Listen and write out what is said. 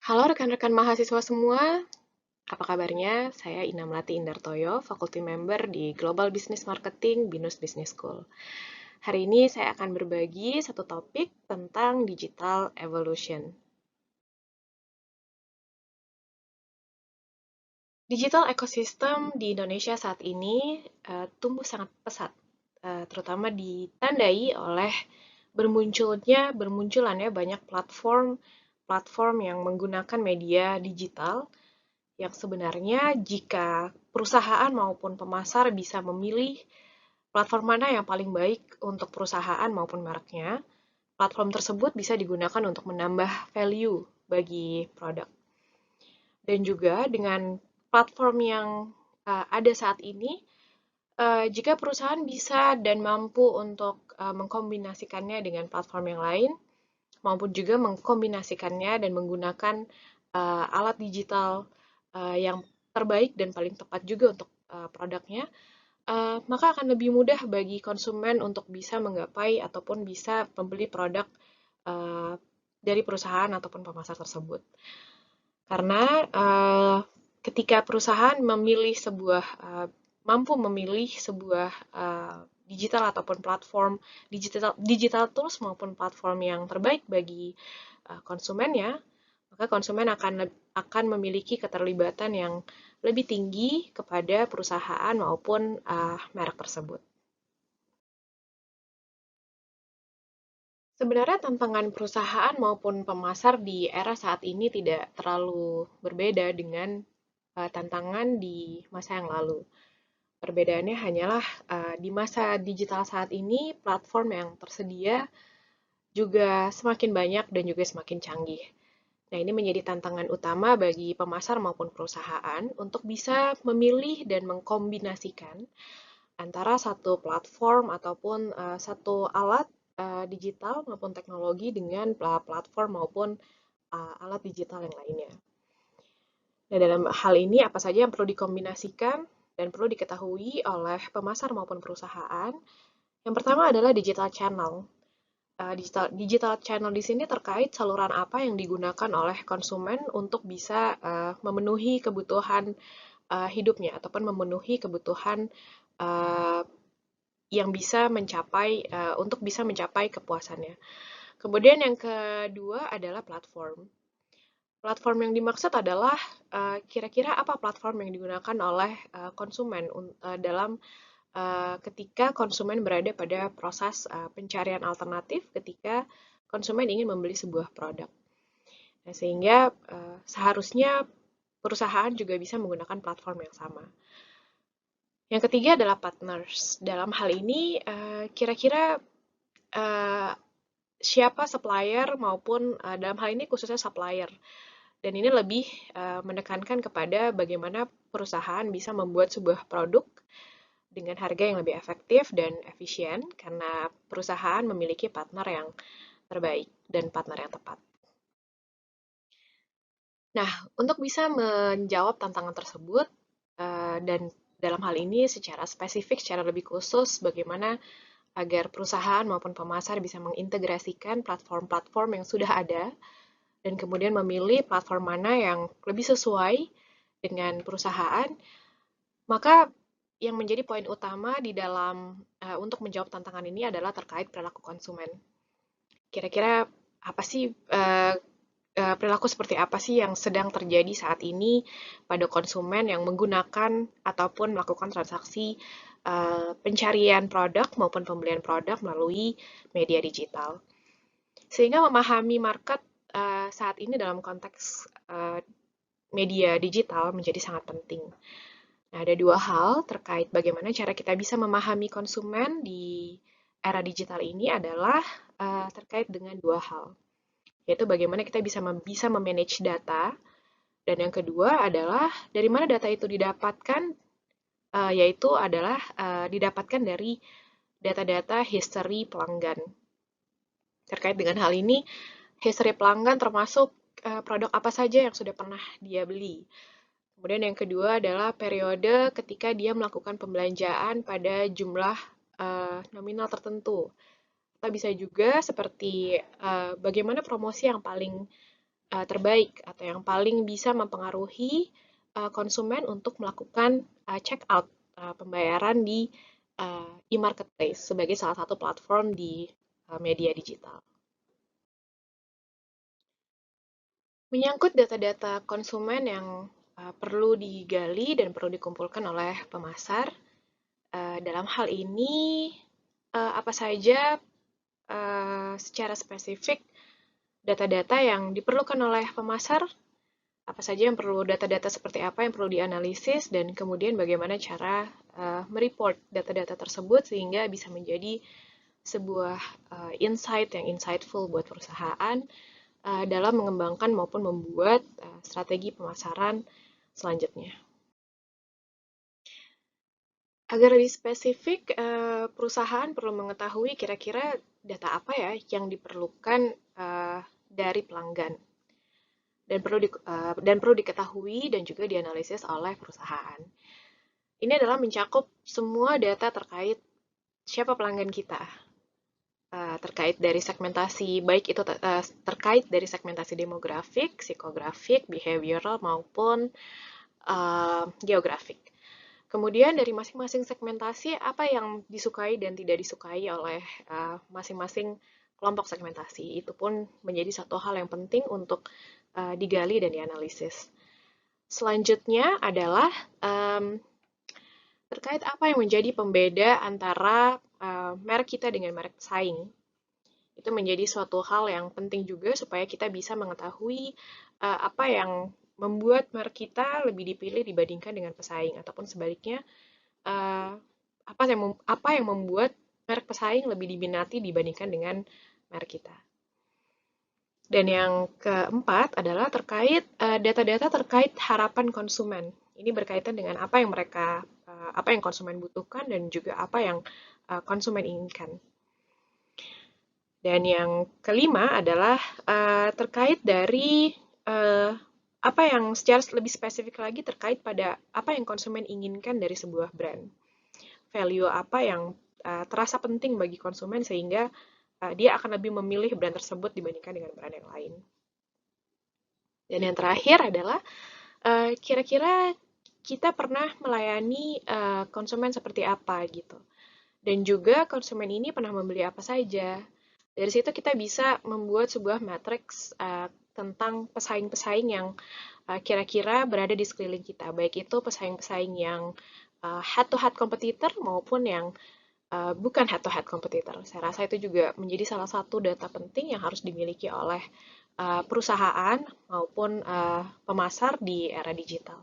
Halo rekan-rekan mahasiswa semua, apa kabarnya? Saya Ina Melati Indartoyo, Faculty Member di Global Business Marketing BINUS Business School. Hari ini saya akan berbagi satu topik tentang digital evolution. Digital ecosystem di Indonesia saat ini tumbuh sangat pesat, terutama ditandai oleh bermunculannya banyak platform yang menggunakan media digital yang sebenarnya jika perusahaan maupun pemasar bisa memilih platform mana yang paling baik untuk perusahaan maupun mereknya, platform tersebut bisa digunakan untuk menambah value bagi produk. Dan juga dengan platform yang ada saat ini, jika perusahaan bisa dan mampu untuk mengkombinasikannya dengan platform yang lain, maupun juga mengkombinasikannya dan menggunakan alat digital yang terbaik dan paling tepat juga untuk produknya, maka akan lebih mudah bagi konsumen untuk bisa menggapai ataupun bisa membeli produk uh, dari perusahaan ataupun pemasar tersebut. Karena ketika perusahaan mampu memilih sebuah digital ataupun platform digital tools maupun platform yang terbaik bagi konsumennya, maka konsumen akan memiliki keterlibatan yang lebih tinggi kepada perusahaan maupun merek tersebut. Sebenarnya tantangan perusahaan maupun pemasar di era saat ini tidak terlalu berbeda dengan tantangan di masa yang lalu. Perbedaannya hanyalah di masa digital saat ini, platform yang tersedia juga semakin banyak dan juga semakin canggih. Nah, ini menjadi tantangan utama bagi pemasar maupun perusahaan untuk bisa memilih dan mengkombinasikan antara satu platform ataupun satu alat digital maupun teknologi dengan platform maupun alat digital yang lainnya. Nah, dalam hal ini apa saja yang perlu dikombinasikan dan perlu diketahui oleh pemasar maupun perusahaan? Yang pertama adalah digital channel. Digital channel di sini terkait saluran apa yang digunakan oleh konsumen untuk bisa memenuhi kebutuhan hidupnya ataupun memenuhi kebutuhan uh, yang bisa untuk bisa mencapai kepuasannya. Kemudian yang kedua adalah platform. Platform yang dimaksud adalah kira-kira apa platform yang digunakan oleh konsumen dalam ketika konsumen berada pada proses pencarian alternatif ketika konsumen ingin membeli sebuah produk. Nah, sehingga seharusnya perusahaan juga bisa menggunakan platform yang sama. Yang ketiga adalah partners. Dalam hal ini, kira-kira siapa supplier maupun dalam hal ini khususnya supplier. Dan ini lebih menekankan kepada bagaimana perusahaan bisa membuat sebuah produk dengan harga yang lebih efektif dan efisien karena perusahaan memiliki partner yang terbaik dan partner yang tepat. Nah, untuk bisa menjawab tantangan tersebut dan dalam hal ini secara spesifik, secara lebih khusus, bagaimana agar perusahaan maupun pemasar bisa mengintegrasikan platform-platform yang sudah ada dan kemudian memilih platform mana yang lebih sesuai dengan perusahaan, maka yang menjadi poin utama di dalam untuk menjawab tantangan ini adalah terkait perilaku konsumen. Kira-kira apa sih perilaku seperti apa sih yang sedang terjadi saat ini pada konsumen yang menggunakan ataupun melakukan transaksi pencarian produk maupun pembelian produk melalui media digital. Sehingga memahami market saat ini dalam konteks media digital menjadi sangat penting. Nah, ada dua hal terkait bagaimana cara kita bisa memahami konsumen di era digital ini adalah terkait dengan dua hal, yaitu bagaimana kita bisa memanage data, dan yang kedua adalah dari mana data itu didapatkan, yaitu adalah didapatkan dari data-data history pelanggan. Terkait dengan hal ini, history pelanggan termasuk produk apa saja yang sudah pernah dia beli. Kemudian yang kedua adalah periode ketika dia melakukan pembelanjaan pada jumlah nominal tertentu. Kita bisa juga seperti bagaimana promosi yang paling terbaik atau yang paling bisa mempengaruhi konsumen untuk melakukan check out pembayaran di e-marketplace sebagai salah satu platform di media digital. Menyangkut data-data konsumen yang perlu digali dan perlu dikumpulkan oleh pemasar, dalam hal ini apa saja secara spesifik data-data yang diperlukan oleh pemasar, apa saja yang perlu, data-data seperti apa yang perlu dianalisis, dan kemudian bagaimana cara mereport data-data tersebut sehingga bisa menjadi sebuah insight yang insightful buat perusahaan dalam mengembangkan maupun membuat strategi pemasaran selanjutnya. Agar lebih spesifik, perusahaan perlu mengetahui kira-kira data apa ya yang diperlukan dari pelanggan dan perlu diketahui dan juga dianalisis oleh perusahaan. Ini adalah mencakup semua data terkait siapa pelanggan kita, terkait dari segmentasi, baik itu terkait dari segmentasi demografik, psikografik, behavioral, maupun geografik. Kemudian dari masing-masing segmentasi, apa yang disukai dan tidak disukai oleh masing-masing kelompok segmentasi. Itu pun menjadi satu hal yang penting untuk digali dan dianalisis. Selanjutnya adalah terkait apa yang menjadi pembeda antara merek kita dengan merek pesaing. Itu menjadi suatu hal yang penting juga supaya kita bisa mengetahui apa yang membuat merek kita lebih dipilih dibandingkan dengan pesaing, ataupun sebaliknya apa yang membuat merek pesaing lebih diminati dibandingkan dengan merek kita. Dan yang keempat adalah terkait data-data terkait harapan konsumen. Ini berkaitan dengan apa yang konsumen butuhkan dan juga apa yang konsumen inginkan. Dan yang kelima adalah terkait dari apa yang secara lebih spesifik lagi terkait pada apa yang konsumen inginkan dari sebuah brand. Value apa yang terasa penting bagi konsumen sehingga dia akan lebih memilih brand tersebut dibandingkan dengan brand yang lain. Dan yang terakhir adalah kira-kira kita pernah melayani konsumen seperti apa gitu. Dan juga konsumen ini pernah membeli apa saja. Dari situ kita bisa membuat sebuah matriks tentang pesaing-pesaing yang kira-kira berada di sekeliling kita. Baik itu pesaing-pesaing yang head-to-head kompetitor maupun yang bukan head-to-head kompetitor. Saya rasa itu juga menjadi salah satu data penting yang harus dimiliki oleh perusahaan maupun pemasar di era digital.